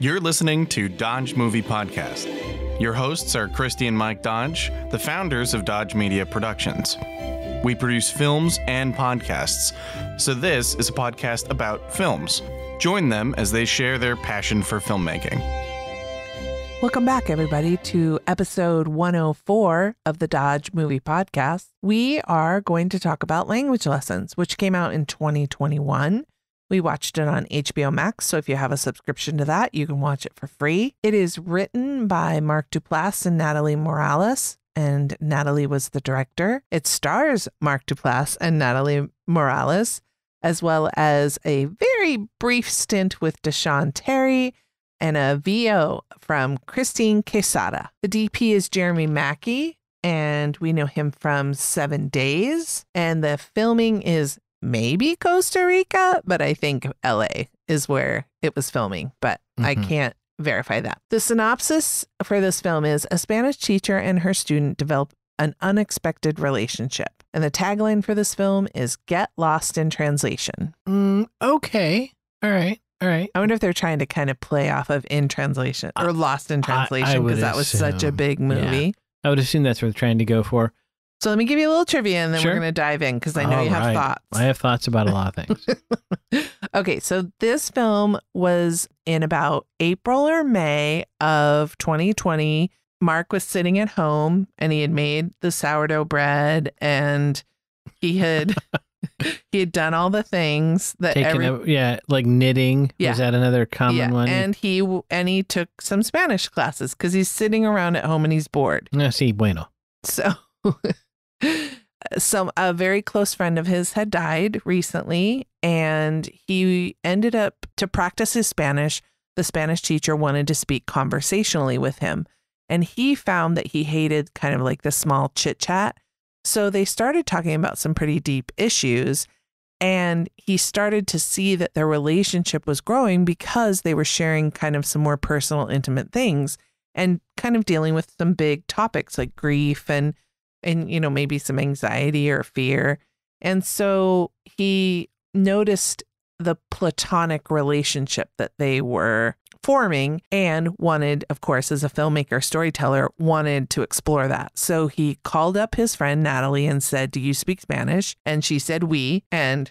You're listening to Dodge Movie Podcast. Your hosts are Christy and Mike Dodge, the founders of Dodge Media Productions. We produce films and podcasts, so this is a podcast about films. Join them as they share their passion for filmmaking. Welcome back, everybody, to episode 104 of the Dodge Movie Podcast. We are going to talk about Language Lessons, which came out in 2021. We watched it on HBO Max, so if you have a subscription to that, you can watch it for free. It is written by Mark Duplass and Natalie Morales, and Natalie was the director. It stars Mark Duplass and Natalie Morales, as well as a very brief stint with Deshaun Terry and a VO from Christine Quesada. The DP is Jeremy Mackey, and we know him from 7 Days, and the filming is maybe Costa Rica, but I think LA is where it was filming, but I can't verify that. The synopsis for this film is a Spanish teacher and her student develop an unexpected relationship. And the tagline for this film is Get Lost in Translation. Okay. All right. I wonder if they're trying to kind of play off of In Translation or Lost in Translation, because that was such a big movie. Yeah. I would assume that's what they're trying to go for. So let me give you a little trivia and then we're going to dive in, because I know you have thoughts. I have thoughts about a lot of things. Okay, so this film was in about April or May of 2020. Mark was sitting at home and he had made the sourdough bread and he had done all the things that like knitting. Yeah. Was that another common one? And he took some Spanish classes because he's sitting around at home and he's bored. No, sí, bueno. So a very close friend of his had died recently, and he ended up, to practice his Spanish, the Spanish teacher wanted to speak conversationally with him, and he found that he hated kind of like the small chit chat. So they started talking about some pretty deep issues, and he started to see that their relationship was growing because they were sharing kind of some more personal, intimate things and kind of dealing with some big topics like grief and maybe some anxiety or fear. And so he noticed the platonic relationship that they were forming and wanted, of course, as a filmmaker, storyteller, wanted to explore that. So he called up his friend Natalie and said, "Do you speak Spanish?" And she said, "Oui." And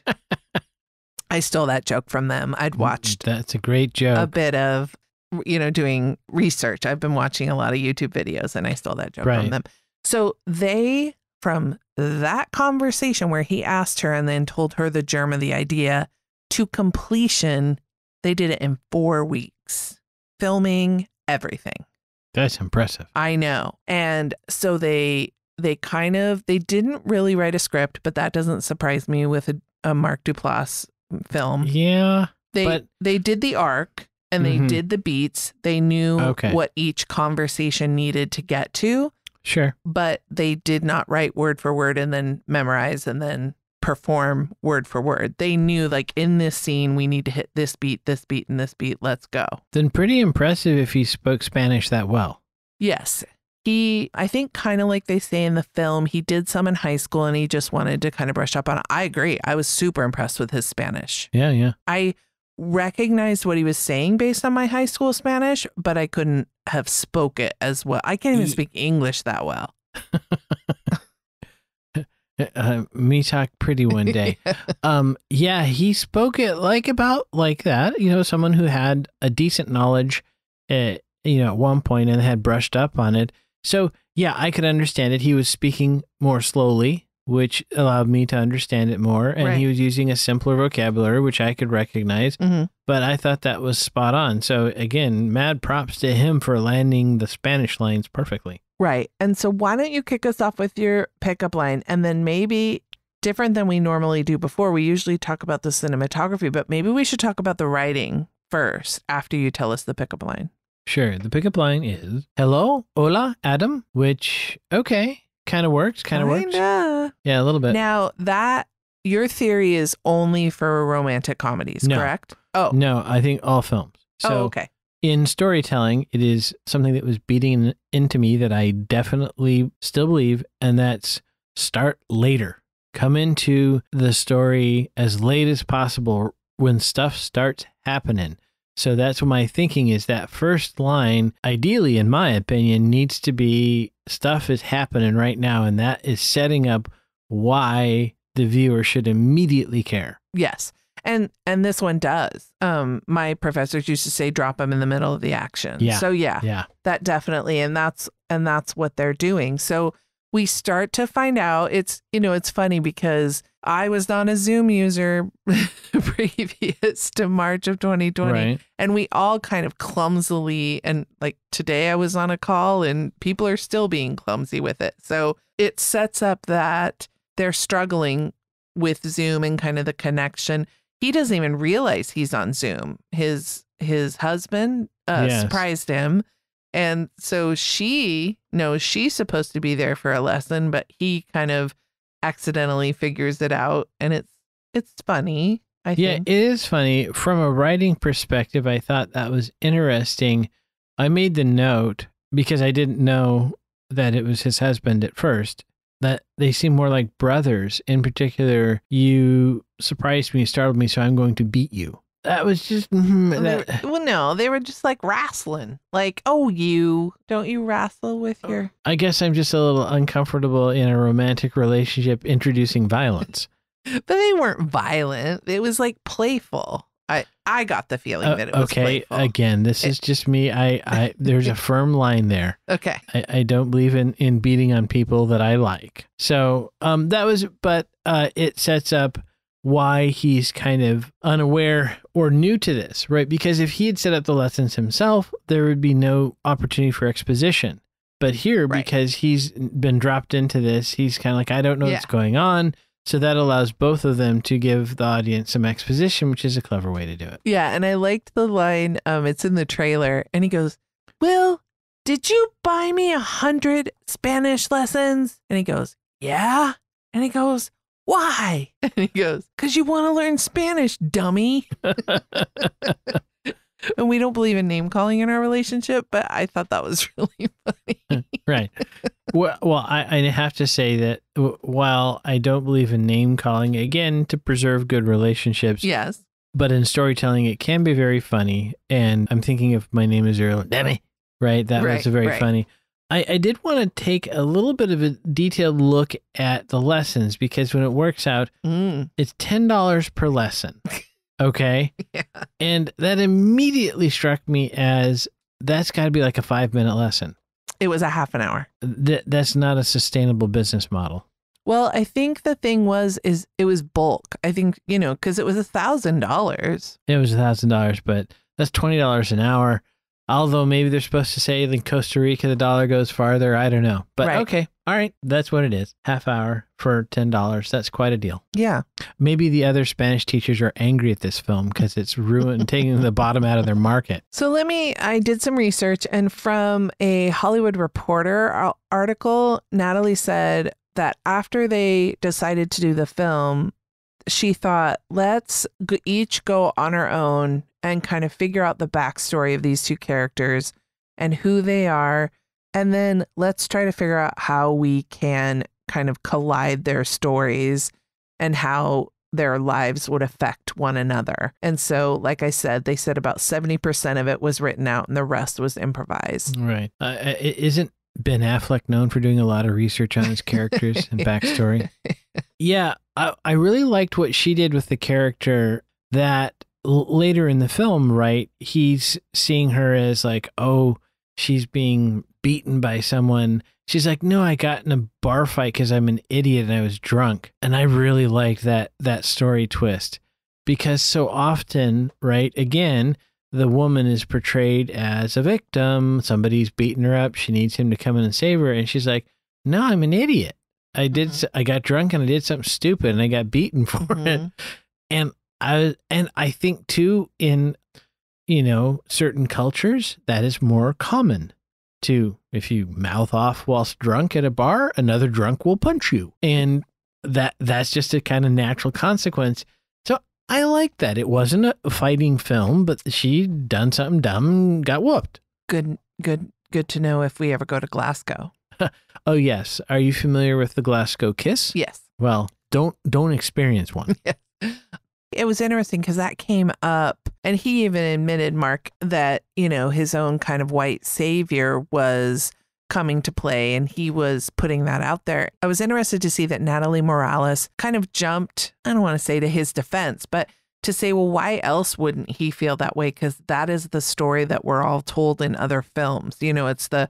I stole that joke from them. I'd watched That's a great joke. a bit of, doing research. I've been watching a lot of YouTube videos and I stole that joke from them. So they, from that conversation where he asked her and then told her the germ of the idea to completion, they did it in 4 weeks, filming everything. That's impressive. I know. And so they didn't really write a script, but that doesn't surprise me with a Mark Duplass film. Yeah. They did the arc and they did the beats. They knew what each conversation needed to get to. Sure. But they did not write word for word and then memorize and then perform word for word. They knew, like, in this scene, we need to hit this beat, and this beat. Let's go. Then pretty impressive if he spoke Spanish that well. Yes. I think kind of like they say in the film, he did some in high school and he just wanted to kind of brush up on it. I agree. I was super impressed with his Spanish. Yeah. I recognized what he was saying based on my high school Spanish, but I couldn't have spoke it as well. I can't even speak English that well. Me talk pretty one day. Yeah, he spoke it about like that. Someone who had a decent knowledge, at one point and had brushed up on it. So yeah, I could understand it. He was speaking more slowly, which allowed me to understand it more. And he was using a simpler vocabulary, which I could recognize. But I thought that was spot on. So again, mad props to him for landing the Spanish lines perfectly. Right. And so why don't you kick us off with your pickup line, and then maybe different than we normally do before. We usually talk about the cinematography, but maybe we should talk about the writing first after you tell us the pickup line. Sure. The pickup line is, "Hello, hola, Adam," which, kind of works. Yeah, a little bit. Now your theory is only for romantic comedies, correct? Oh, no, I think all films. So okay. In storytelling, it is something that was beating into me that I definitely still believe, and that's start later. Come into the story as late as possible when stuff starts happening. So that's what my thinking is. That first line, ideally, in my opinion, needs to be stuff is happening right now, and that is setting up why the viewer should immediately care. Yes. And this one does. My professors used to say, drop them in the middle of the action. Yeah. So yeah, that definitely. And that's what they're doing. So we start to find out it's funny because I was not a Zoom user previous to March of 2020. Right. And we all kind of clumsily, and like today I was on a call and people are still being clumsy with it. So it sets up that they're struggling with Zoom and kind of the connection. He doesn't even realize he's on Zoom. His husband surprised him. And so she knows she's supposed to be there for a lesson, but he kind of accidentally figures it out. And it's funny, I think. Yeah, it is funny. From a writing perspective, I thought that was interesting. I made the note because I didn't know that it was his husband at first, that they seem more like brothers. In particular, you surprised me, startled me, so I'm going to beat you. That was just... no, they were just like wrestling. Like, oh, don't you wrestle with your... I guess I'm just a little uncomfortable in a romantic relationship introducing violence. But they weren't violent. It was like playful. I got the feeling that it was playful. Again, this is just me. I there's a firm line there. Okay. I don't believe in beating on people that I like. So it sets up why he's kind of unaware or new to this, right? Because if he had set up the lessons himself, there would be no opportunity for exposition. But here, because he's been dropped into this, he's kind of like, I don't know what's going on. So that allows both of them to give the audience some exposition, which is a clever way to do it. Yeah, and I liked the line, it's in the trailer, and he goes, Will, did you buy me 100 Spanish lessons? And he goes, yeah. And he goes, why? And he goes, because you want to learn Spanish, dummy. And we don't believe in name calling in our relationship, but I thought that was really funny. Right. Well, I have to say that while I don't believe in name calling, again, to preserve good relationships. Yes. But in storytelling, it can be very funny. And I'm thinking of My Name is Earl. Demi. Right. That was very funny. I did want to take a little bit of a detailed look at the lessons, because when it works out, it's $10 per lesson. Okay. Yeah. And that immediately struck me as that's got to be like a 5-minute lesson. It was a half an hour. That's not a sustainable business model. Well, I think the thing is it was bulk. I think, because it was $1,000. It was $1,000, but that's $20 an hour. Although maybe they're supposed to say in Costa Rica, the dollar goes farther. I don't know. But okay. All right. That's what it is. Half hour for $10. That's quite a deal. Yeah. Maybe the other Spanish teachers are angry at this film because it's ruined, taking the bottom out of their market. So I did some research, and from a Hollywood Reporter article, Natalie said that after they decided to do the film, she thought, let's each go on our own and kind of figure out the backstory of these two characters and who they are. And then let's try to figure out how we can kind of collide their stories and how their lives would affect one another. And so, like I said, they said about 70% of it was written out and the rest was improvised. Right. Isn't Ben Affleck known for doing a lot of research on his characters and backstory? Yeah. I really liked what she did with the character that later in the film, right, he's seeing her as like, oh, she's being beaten by someone. She's like, no, I got in a bar fight because I'm an idiot and I was drunk. And I really liked that story twist, because so often, right, again, the woman is portrayed as a victim. Somebody's beating her up. She needs him to come in and save her. And she's like, no, I'm an idiot. I got drunk and I did something stupid and I got beaten for it. And I think too, in, certain cultures, that is more common to, if you mouth off whilst drunk at a bar, another drunk will punch you. And that's just a kind of natural consequence. So I like that. It wasn't a fighting film, but she done something dumb and got whooped. Good to know if we ever go to Glasgow. Oh, yes. Are you familiar with the Glasgow kiss? Yes. Well, don't experience one. it was interesting because that came up, and he even admitted, Mark, that, you know, his own kind of white savior was coming to play, and he was putting that out there. I was interested to see that Natalie Morales kind of jumped, I don't want to say to his defense, but to say, well, why else wouldn't he feel that way? Because that is the story that we're all told in other films. You know, it's the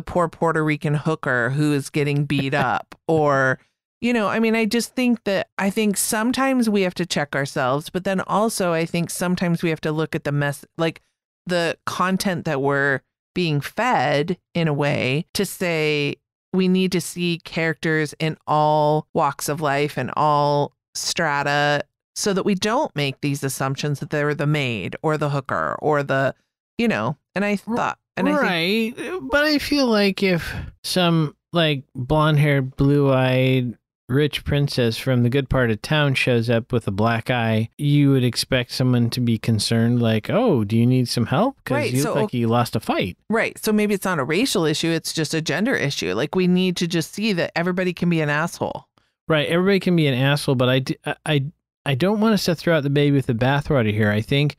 poor Puerto Rican hooker who is getting beat up, or, you know, I mean, I think sometimes we have to check ourselves, but then also I think sometimes we have to look at the content that we're being fed in a way, to say we need to see characters in all walks of life and all strata, so that we don't make these assumptions that they're the maid or the hooker or the, you know, and I thought, and right. But I feel like if some like blonde-haired, blue-eyed rich princess from the good part of town shows up with a black eye, you would expect someone to be concerned, like, oh, do you need some help? Because you look like you lost a fight. Right. So maybe it's not a racial issue. It's just a gender issue. Like, we need to just see that everybody can be an asshole. Right. Everybody can be an asshole, but I don't want us to throw out the baby with the bathwater here. I think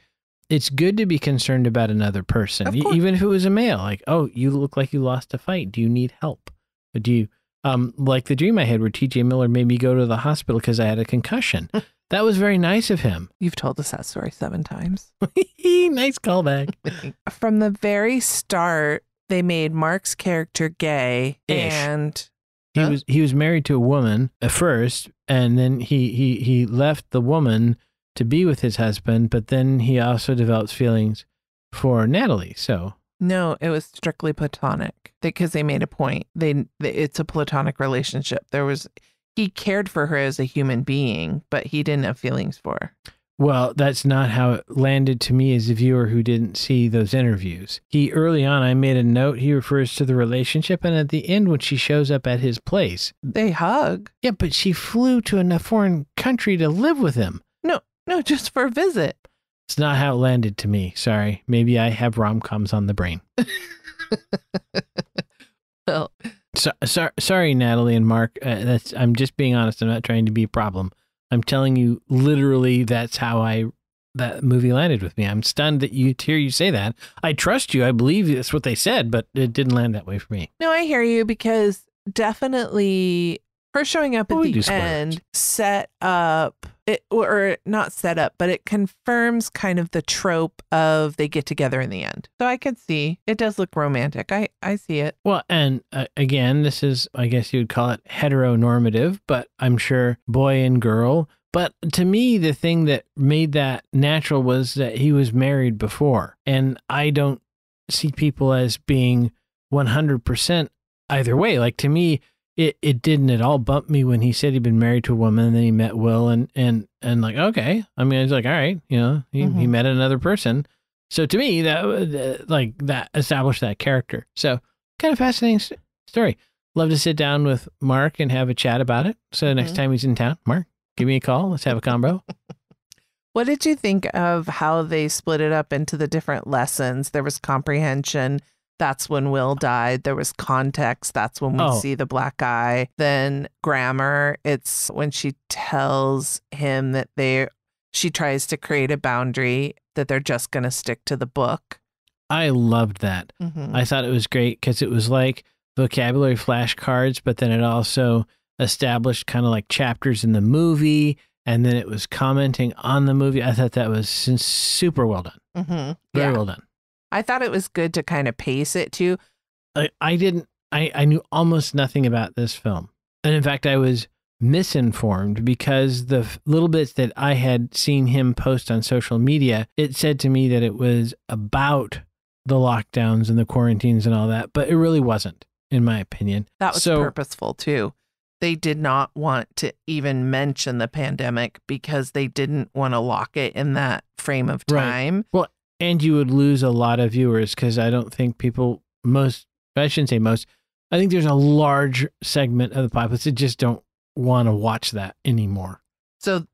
it's good to be concerned about another person, even if it was a male. Like, oh, you look like you lost a fight. Do you need help? Or do you, like the dream I had where TJ Miller made me go to the hospital because I had a concussion. That was very nice of him. You've told us that story 7 times. Nice callback. From the very start, they made Mark's character gay. Ish. And he was married to a woman at first, and then he left the woman to be with his husband, but then he also develops feelings for Natalie. So no, it was strictly platonic, because they made a point. It's a platonic relationship. He cared for her as a human being, but he didn't have feelings for her. Well, that's not how it landed to me as a viewer who didn't see those interviews. Early on, I made a note, he refers to the relationship, and at the end, when she shows up at his place, they hug. Yeah, but she flew to a foreign country to live with him. No, just for a visit. It's not how it landed to me. Sorry. Maybe I have rom-coms on the brain. Well, sorry, Natalie and Mark. I'm just being honest. I'm not trying to be a problem. I'm telling you, literally, that's how that movie landed with me. I'm stunned that to hear you say that. I trust you. I believe that's what they said, but it didn't land that way for me. No, I hear you, because definitely her showing up at the end set up, or not set up, but it confirms kind of the trope of they get together in the end. So I can see it does look romantic. I see it. Well, and again, this is, I guess you would call it heteronormative, but I'm sure boy and girl. But to me, the thing that made that natural was that he was married before. And I don't see people as being 100% either way. Like, to me, it didn't at all bump me when he said he'd been married to a woman, and then he met Will, and like, okay. I mean, I was like, all right, you know, he met another person. So to me, that established that character. So kind of fascinating story. Love to sit down with Mark and have a chat about it. So next time he's in town, Mark, give me a call. Let's have a combo. What did you think of how they split it up into the different lessons? There was comprehension. That's when Will died. There was context. That's when we see the black eye. Then grammar. It's when she tells him that she tries to create a boundary, that they're just going to stick to the book. I loved that. I thought it was great because it was like vocabulary flashcards, but then it also established kind of like chapters in the movie, and then it was commenting on the movie. I thought that was super well done. Very well done. I thought it was good to kind of pace it too. I knew almost nothing about this film. And in fact, I was misinformed because the little bits that I had seen him post on social media, it said to me that it was about the lockdowns and the quarantines and all that, but it really wasn't, in my opinion. That was purposeful too. They did not want to even mention the pandemic because they didn't want to lock it in that frame of time. Right. Well, and you would lose a lot of viewers because I don't think I shouldn't say most, I think there's a large segment of the populace that just don't want to watch that anymore. So,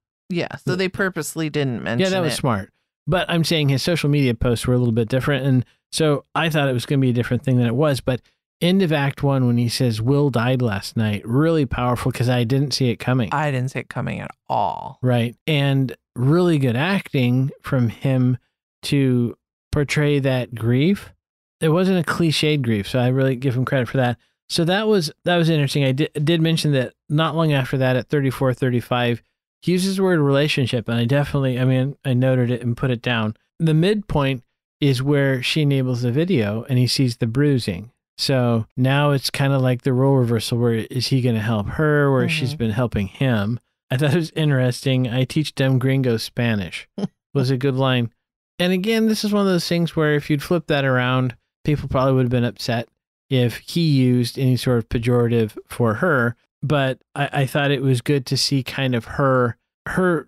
so they purposely didn't mention it. Yeah, that was smart. But I'm saying his social media posts were a little bit different. And so I thought it was going to be a different thing than it was. But end of Act 1, when he says Will died last night, really powerful because I didn't see it coming. I didn't see it coming at all. Right. And really good acting from him to portray that grief. It wasn't a cliched grief, so I really give him credit for that. So that was interesting. I did mention that not long after that, at 34, 35, he uses the word relationship, and I noted it and put it down. The midpoint is where she enables the video, and he sees the bruising. So now it's kind of like the role reversal, where is he going to help her, where she's been helping him. I thought it was interesting. I teach them gringo Spanish was a good line. And again, this is one of those things where if you'd flip that around, people probably would have been upset if he used any sort of pejorative for her. But I thought it was good to see kind of her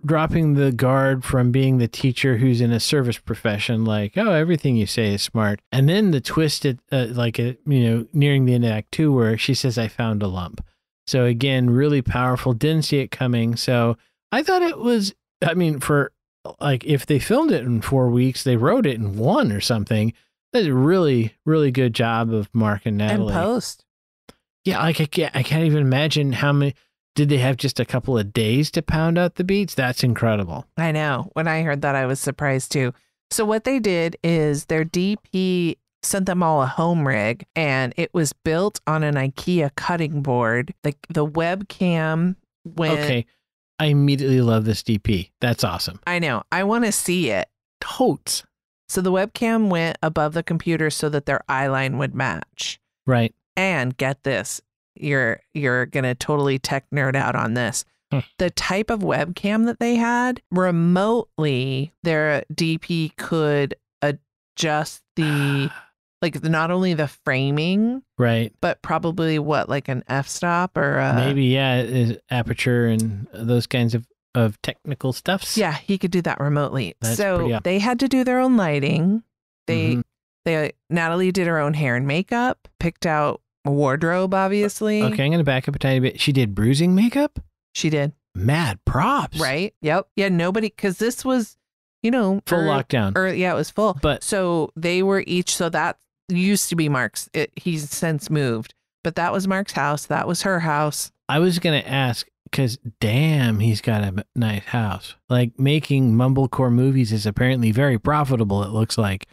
dropping the guard from being the teacher who's in a service profession, like, oh, everything you say is smart. And then the twist at nearing the end of Act 2 where she says, I found a lump. So again, really powerful. Didn't see it coming. So I thought it was, for like, if they filmed it in 4 weeks, they wrote it in 1 or something. That's a really, really good job of Mark and Natalie. And post. Yeah, like I can't even imagine how many. Did they have just a couple of days to pound out the beats? That's incredible. I know. When I heard that, I was surprised too. So what they did is their DP sent them all a home rig, and it was built on an IKEA cutting board. The webcam went. Okay, I immediately love this DP. That's awesome. I know. I want to see it. Totes. So the webcam went above the computer so that their eye line would match. Right. And get this, you're gonna totally tech nerd out on this. The type of webcam that they had, remotely, their DP could adjust the not only the framing, right, but probably like an f-stop or maybe aperture and those kinds of technical stuffs. Yeah, he could do that remotely. That's so they had to do their own lighting. Natalie did her own hair and makeup, picked out a wardrobe, obviously. Okay, I'm going to back up a tiny bit. She did bruising makeup? She did. Mad props. Right? Yep. Yeah, nobody, because this was, full lockdown. It was full. But so they were each, so that used to be Mark's. He's since moved. But that was Mark's house. That was her house. I was going to ask, because damn, he's got a nice house. Like, making mumblecore movies is apparently very profitable, it looks like.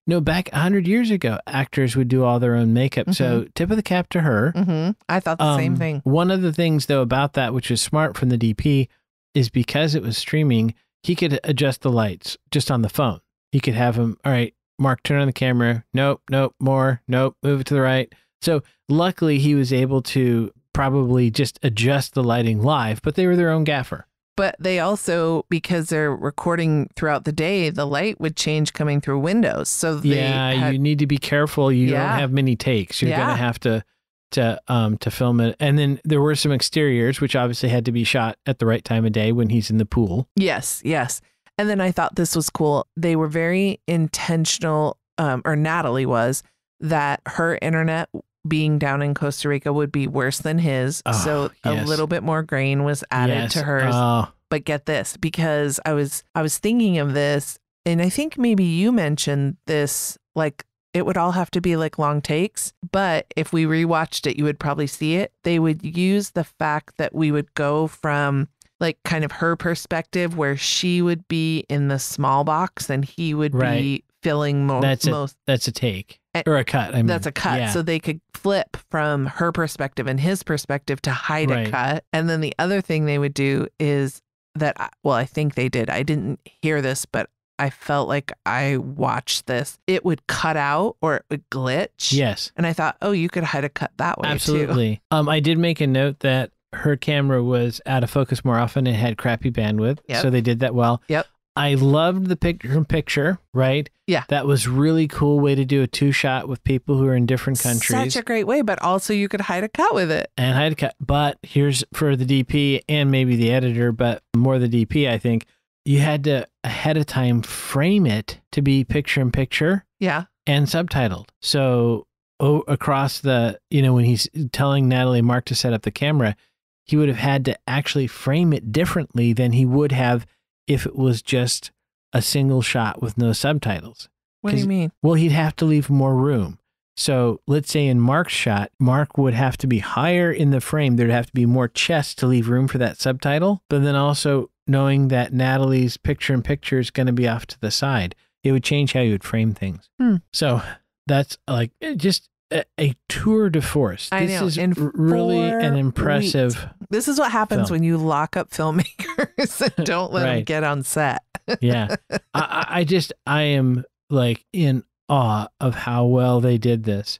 Back 100 years ago, actors would do all their own makeup. So tip of the cap to her. I thought the same thing. One of the things, though, about that, which was smart from the DP, is because it was streaming, he could adjust the lights just on the phone. He could have him, all right, Mark, turn on the camera. Nope, more. Nope, move it to the right. So luckily, he was able to probably just adjust the lighting live, but they were their own gaffer. But they also, because they're recording throughout the day, the light would change coming through windows. So you need to be careful. You don't have many takes. You're going to have to film it. And then there were some exteriors, which obviously had to be shot at the right time of day when he's in the pool. Yes. And then I thought this was cool. They were very intentional, or Natalie was, that her internet being down in Costa Rica would be worse than his. So a little bit more grain was added to hers. But get this, because I was thinking of this, and I think maybe you mentioned this, like it would all have to be like long takes. But if we rewatched it, you would probably see it. They would use the fact that we would go from like kind of her perspective, where she would be in the small box and he would be filling most. That's a take. Or a cut. That's a cut. Yeah. So they could flip from her perspective and his perspective to hide a cut. And then the other thing they would do is that, I think they did. I didn't hear this, but I felt like I watched this. It would cut out or it would glitch. Yes. And I thought, you could hide a cut that way. Absolutely. Too. I did make a note that her camera was out of focus more often and had crappy bandwidth. Yep. So they did that well. Yep. I loved the picture, right? Yeah. That was really cool way to do a 2-shot with people who are in different countries. Such a great way, but also you could hide a cut with it. And hide a cut. But here's for the DP and maybe the editor, but more the DP, I think, you had to ahead of time frame it to be picture-in-picture. Yeah. And subtitled. So across the, when he's telling Natalie Mark to set up the camera, he would have had to actually frame it differently than he would have if it was just a single shot with no subtitles. What do you mean? Well, he'd have to leave more room. So let's say in Mark's shot, Mark would have to be higher in the frame. There'd have to be more chest to leave room for that subtitle. But then also knowing that Natalie's picture-in-picture is going to be off to the side. It would change how you would frame things. So that's like just a tour de force. This is really an impressive weeks. This is what happens when you lock up filmmakers and don't let them get on set. Yeah. I am like in awe of how well they did this,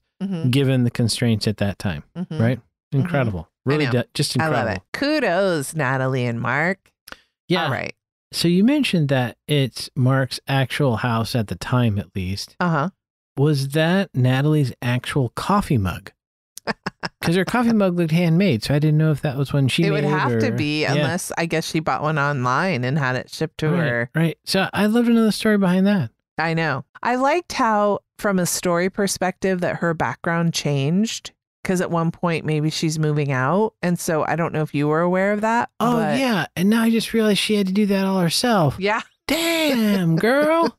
given the constraints at that time. Right? Incredible. Really, just incredible. I love it. Kudos, Natalie and Mark. Yeah. All right. So you mentioned that it's Mark's actual house at the time, at least. Was that Natalie's actual coffee mug? Because her coffee mug looked handmade, so I didn't know if that was when she made it. It would have to be, unless I guess she bought one online and had it shipped to her. Right. So I'd love to know the story behind that. I know. I liked how, from a story perspective, that her background changed. Because at one point, maybe she's moving out. And so I don't know if you were aware of that. Oh, yeah. And now I just realized she had to do that all herself. Yeah. Damn, girl.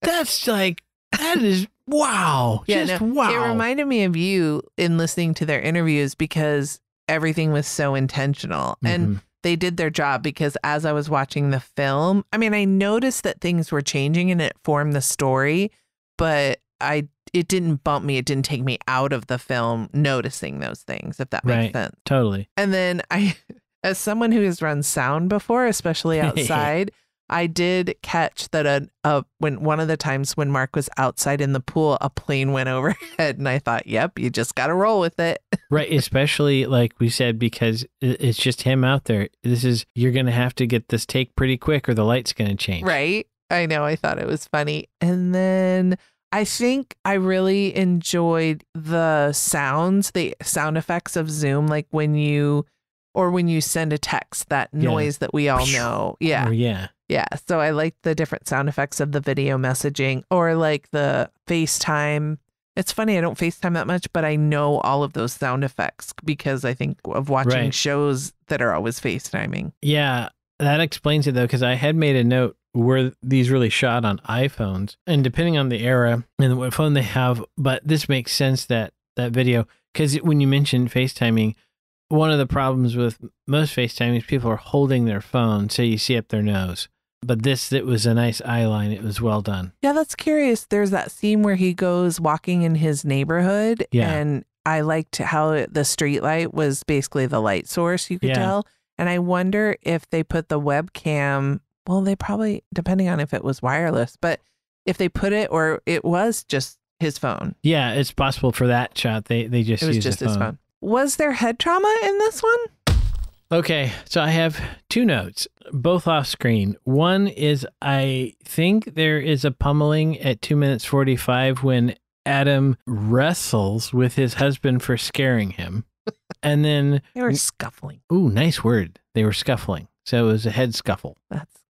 That's like, that is, wow. Yeah, just wow. It reminded me of you in listening to their interviews because everything was so intentional. And they did their job because as I was watching the film, I mean, I noticed that things were changing and it formed the story, but it didn't bump me. It didn't take me out of the film noticing those things, if that makes sense. Totally. And then as someone who has run sound before, especially outside, I did catch that when one of the times when Mark was outside in the pool, a plane went overhead, and I thought, "Yep, you just got to roll with it." Right, especially like we said, because it's just him out there. You're going to have to get this take pretty quick, or the light's going to change. Right. I know. I thought it was funny, and then I think I really enjoyed the sound effects of Zoom, like when you send a text, that noise that we all know. Yeah. Yeah. So I liked the different sound effects of the video messaging, or like the FaceTime. It's funny, I don't FaceTime that much, but I know all of those sound effects because I think of watching shows that are always FaceTiming. Yeah. That explains it though, because I had made a note, were these really shot on iPhones? And depending on the era and what phone they have, but this makes sense that video, because when you mentioned FaceTiming, one of the problems with most FaceTiming is people are holding their phone, so you see up their nose. But it was a nice eye line. It was well done. Yeah, that's curious. There's that scene where he goes walking in his neighborhood, and I liked how the street light was basically the light source, you could tell. And I wonder if they put the webcam, well, they probably, depending on if it was wireless, but if they put it, or it was just his phone. Yeah, it's possible for that shot. They just it was used just his phone. Was there head trauma in this one? Okay, so I have two notes, both off screen. One is I think there is a pummeling at 2 minutes 45 when Adam wrestles with his husband for scaring him. And then they were scuffling. Ooh, nice word. They were scuffling. So it was a head scuffle. That's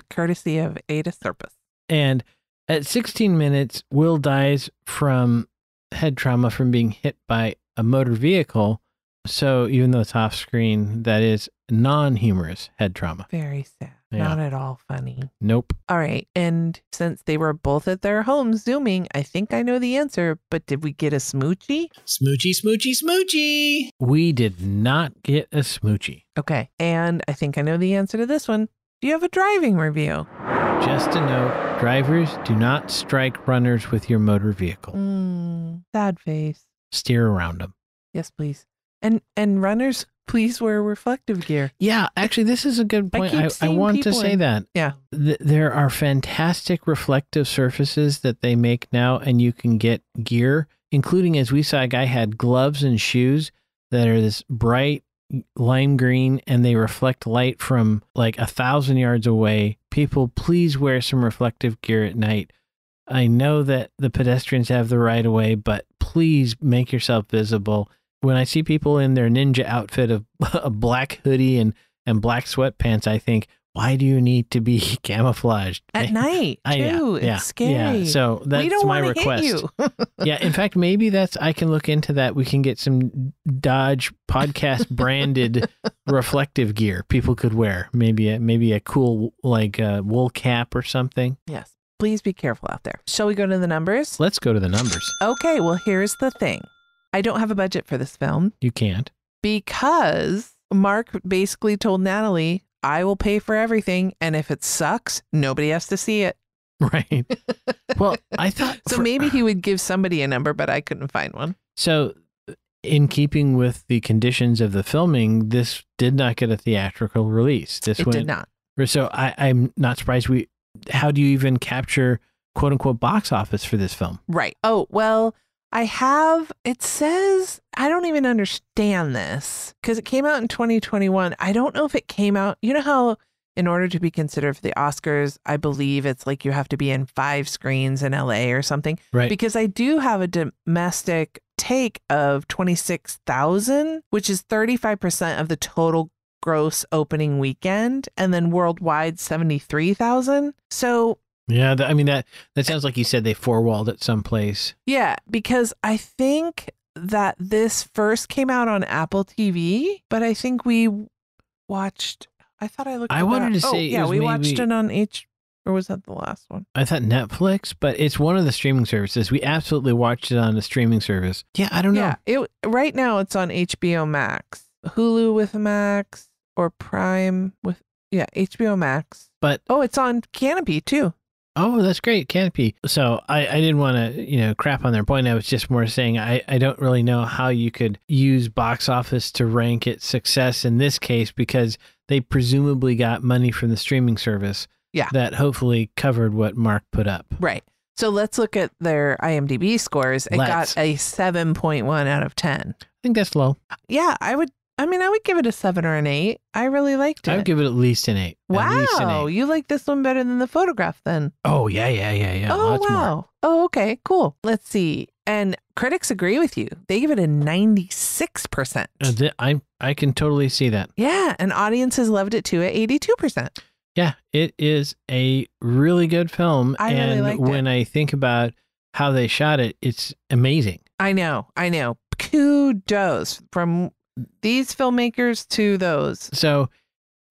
courtesy of Ada Serpis. And at 16 minutes, Will dies from head trauma from being hit by a motor vehicle. So even though it's off screen, that is non-humorous head trauma. Very sad. Yeah. Not at all funny. Nope. All right. And since they were both at their homes Zooming, I think I know the answer, but did we get a smoochie? Smoochie, smoochie, smoochie. We did not get a smoochie. Okay. And I think I know the answer to this one. Do you have a driving review? Just a note, drivers, do not strike runners with your motor vehicle. Sad face. Steer around them. Yes, please. And runners, please wear reflective gear. Yeah, actually, this is a good point. I want to say that. Yeah. There are fantastic reflective surfaces that they make now, and you can get gear, including, as we saw, a guy had gloves and shoes that are this bright lime green, and they reflect light from like 1,000 yards away. People, please wear some reflective gear at night. I know that the pedestrians have the right of way, but please make yourself visible. When I see people in their ninja outfit of a black hoodie and black sweatpants, I think, why do you need to be camouflaged? At night, too. It's scary. Yeah, so that's my request. Hit you. Yeah, in fact, maybe I can look into that. We can get some Dodge podcast branded reflective gear people could wear. Maybe a cool wool cap or something. Yes. Please be careful out there. Shall we go to the numbers? Let's go to the numbers. Okay, well, here's the thing. I don't have a budget for this film. You can't. Because Mark basically told Natalie, I will pay for everything. And if it sucks, nobody has to see it. Right. Well, I thought... So maybe he would give somebody a number, but I couldn't find one. So in keeping with the conditions of the filming, this did not get a theatrical release. It did not. So I'm not surprised. How do you even capture quote unquote box office for this film? Right. Oh, well, it says, I don't even understand this because it came out in 2021. I don't know if it came out, you know how in order to be considered for the Oscars, I believe it's like you have to be in 5 screens in LA or something. Right. Because I do have a domestic take of 26,000, which is 35% of the total gross opening weekend, and then worldwide 73,000. So yeah, that sounds like you said they four-walled it someplace. Yeah, because I think that this first came out on Apple TV, but I think we watched. I thought I looked. I wanted to say, yeah, we watched it on or was that the last one? I thought Netflix, but it's one of the streaming services. We absolutely watched it on a streaming service. Yeah, I don't know. Yeah, right now it's on HBO Max, Hulu with Max, or Prime with HBO Max. But it's on Canopy too. Oh, that's great, Canopy. So I didn't want to crap on their point. I was just more saying I don't really know how you could use box office to rank its success in this case because they presumably got money from the streaming service. Yeah. That hopefully covered what Mark put up. Right. So let's look at their IMDb scores. It got a 7.1 out of 10. I think that's low. Yeah, I would give it a 7 or an 8. I really liked it. I would give it at least an 8. Wow. You like this one better than The Photograph then? Oh, yeah. Oh, wow. More. Oh, okay, cool. Let's see. And critics agree with you. They give it a 96%. I can totally see that. Yeah, and audiences loved it too at 82%. Yeah, it is a really good film. I really liked it. When I think about how they shot it, it's amazing. I know. Kudos from these filmmakers to those. So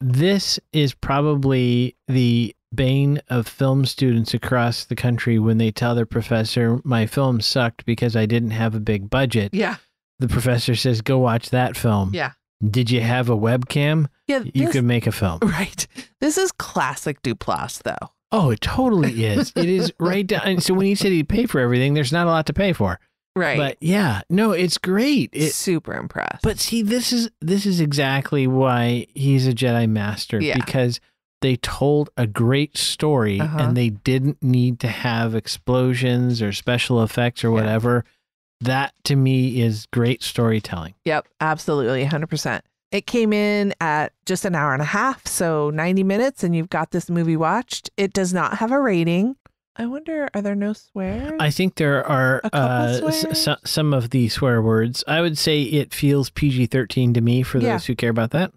this is probably the bane of film students across the country when they tell their professor, my film sucked because I didn't have a big budget. Yeah. The professor says, go watch that film. Yeah. Did you have a webcam? Yeah. You could make a film. Right. This is classic Duplass, though. Oh, it totally is. It is right down. So when he said he'd pay for everything, there's not a lot to pay for. Right. But yeah, no, it's great. Super impressed. But see, this is exactly why he's a Jedi Master. Yeah. Because they told a great story and they didn't need to have explosions or special effects or whatever. That to me is great storytelling. Yep, absolutely, 100%. It came in at just an hour and a half, so 90 minutes, and you've got this movie watched. It does not have a rating. I wonder, are there no swears? I think there are some of the swear words. I would say it feels PG-13 to me for those who care about that.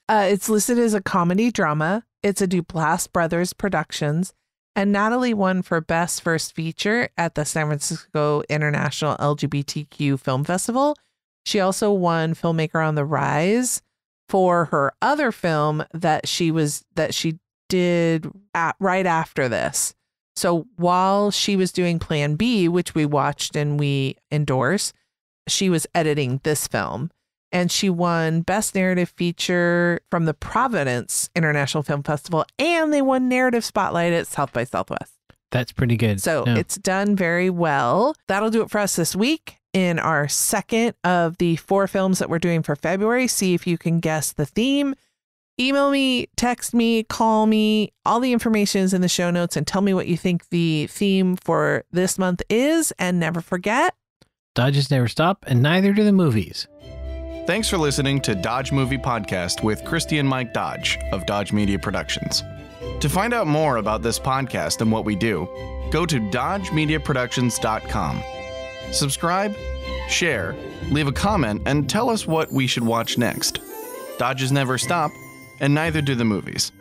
It's listed as a comedy drama. It's a Duplass Brothers Productions. And Natalie won for Best First Feature at the San Francisco International LGBTQ Film Festival. She also won Filmmaker on the Rise for her other film that she did right after this. So while she was doing Plan B, which we watched and we endorse, she was editing this film. And she won Best Narrative Feature from the Providence International Film Festival, and they won Narrative Spotlight at South by Southwest. That's pretty good. So it's done very well. That'll do it for us this week in our second of the 4 films that we're doing for February. See if you can guess the theme. Email me, text me, call me. All the information is in the show notes, and tell me what you think the theme for this month is. And never forget, Dodges never stop, and neither do the movies. Thanks for listening to Dodge Movie Podcast with Christy and Mike Dodge of Dodge Media Productions. To find out more about this podcast and what we do, go to dodgemediaproductions.com. Subscribe, share, leave a comment, and tell us what we should watch next. Dodges never stop, and neither do the movies.